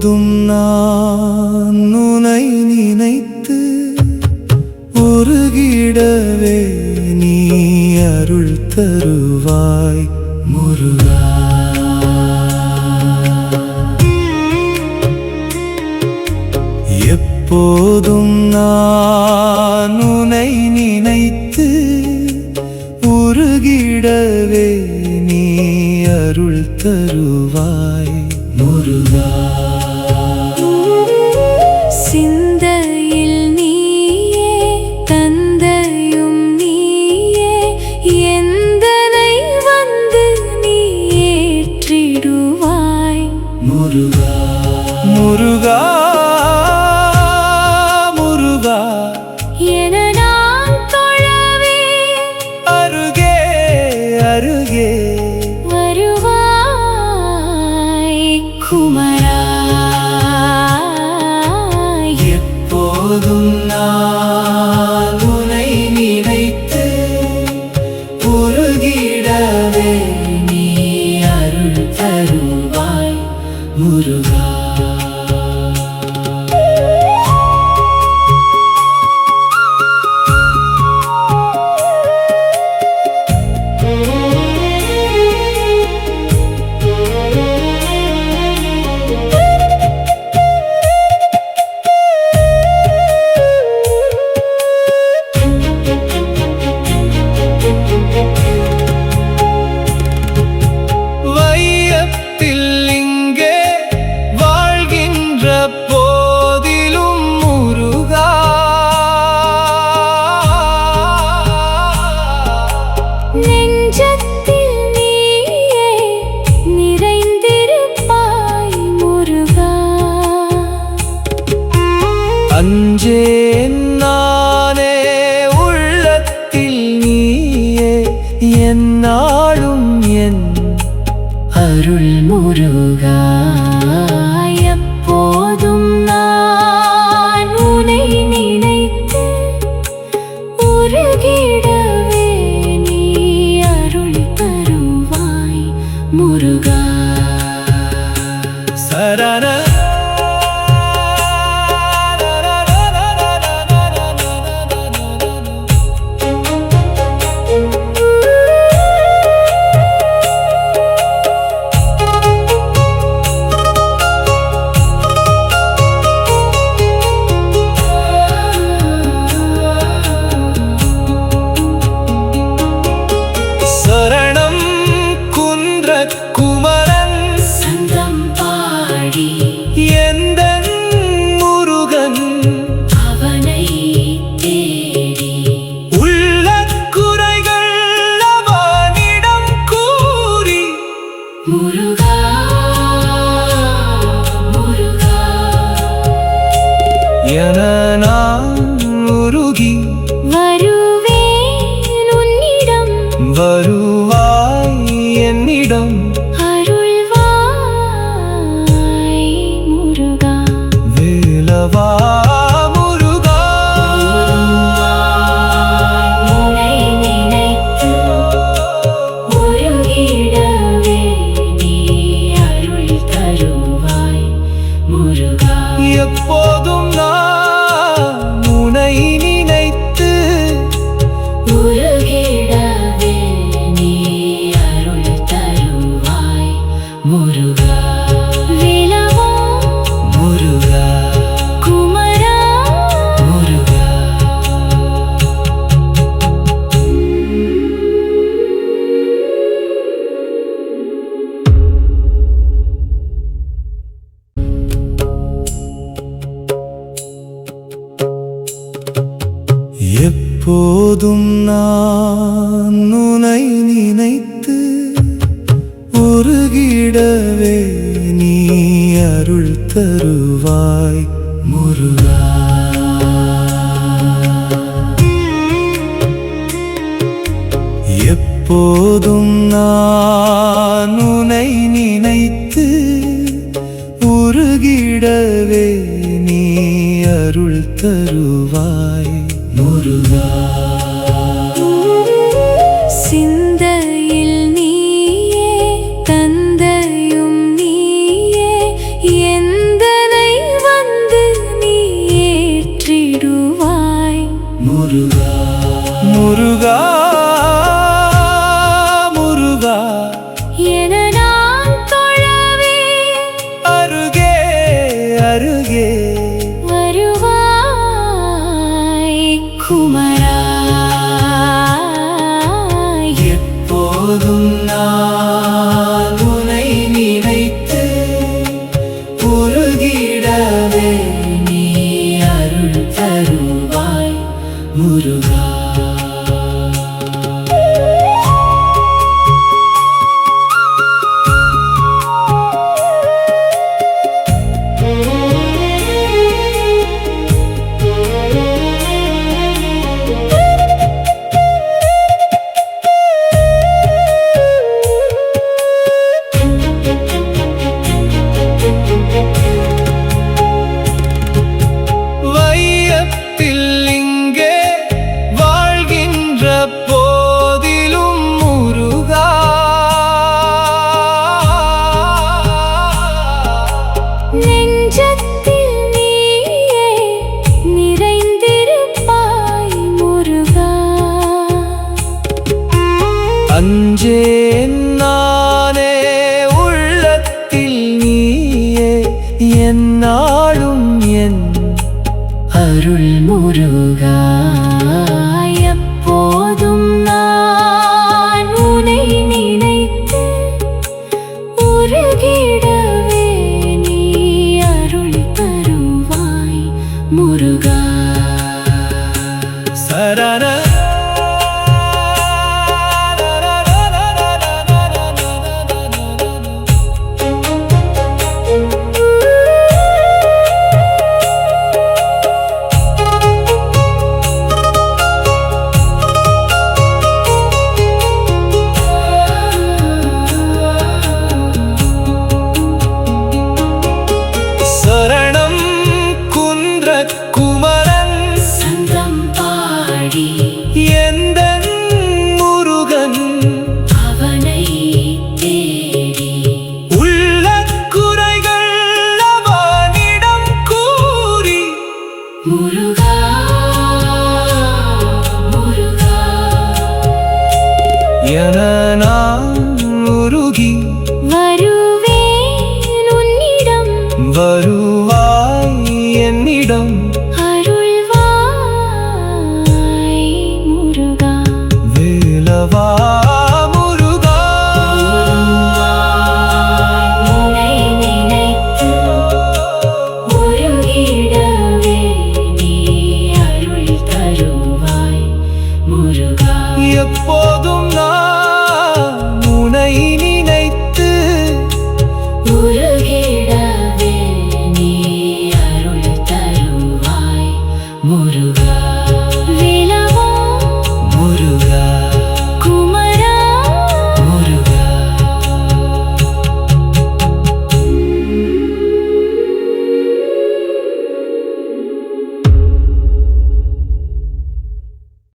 எப்போதும் நான் உன்னை நினைத்து உருகிடவே நீ அருள் தருவாய் முருகா. எப்போதும் நான் உன்னை நினைத்து உருகிடவே நீ அருள் தருவாய் முருகா. சிந்தையில் நீயே தந்தையும் நீயே எந்தனை வந்து நீ ஏற்றிடுவாய் முருகா. முருகா முருகா என நான் தொழவே அருகே அருகே வருவாய் குமரா. எப்போதும் நான் உன்னை நினைத்து உருகிடவே நீ அருள் தருவாய் முருகா. அஞ்சேன் நானே உள்ளத்தில் நீயே என்னாலும் என் அருள் முருகா. எப்போதும் நான் உன்னை நினைத்து உருகிடவே நீ அருள் தருவாய் முருகா. சரண என நான் உருகி வருவேன் உன்னிடம் வருவாய் என்னிடம் அருள்வாய் முருகா. வேலவா முருகா. உன்னை நினைத்து உருகிடவே நீ அருள் தருவாய் முருகா. எப்போதும் நான் உன்னை நினைத்து உருகிடவே நீ அருள் தருவாய் முருகா. வேலவா முருகா குமரா முருகா. எப்போதும் நான் உன்னை நினைத்து உருகிடவே நீ அருள் தருவாய் முருகா. எப்போதும் நான் உன்னை நினைத்து உருகிடவே நீ அருள் தருவாய் முருகா. சிந்தையில் நீயே தந்தையும் நீயே எந்த முருகா முருகா முருகா என நான் தொழவே அருகே அருகே வருவாய் குமரா. எப்போதும் நான் உன்னை நினைத்து உருகிடவே நீ அருள் தருவாய் முருகா. வையத்தில் இங்கே வாழ்கின்ற போதிலும் முருகா நெஞ்சத்தில் நீயே நிறைந்திருப்பாய் முருகா. அஞ்சேன் நானே உள்ளத்தில் நீயே என்னாலும் என் அருள் முருகா. எப்போதும் நான் உன்னை நினைத்து உருகிடவே நீ அருள் தருவாய் முருகா. சரண சரணம் குன்ற குமரன் சந்தம் பாடி எந்தன் முருகன் அவனை தேடி உள்ள குறைகள் அவனிடம் கூறி முருகா முருகா என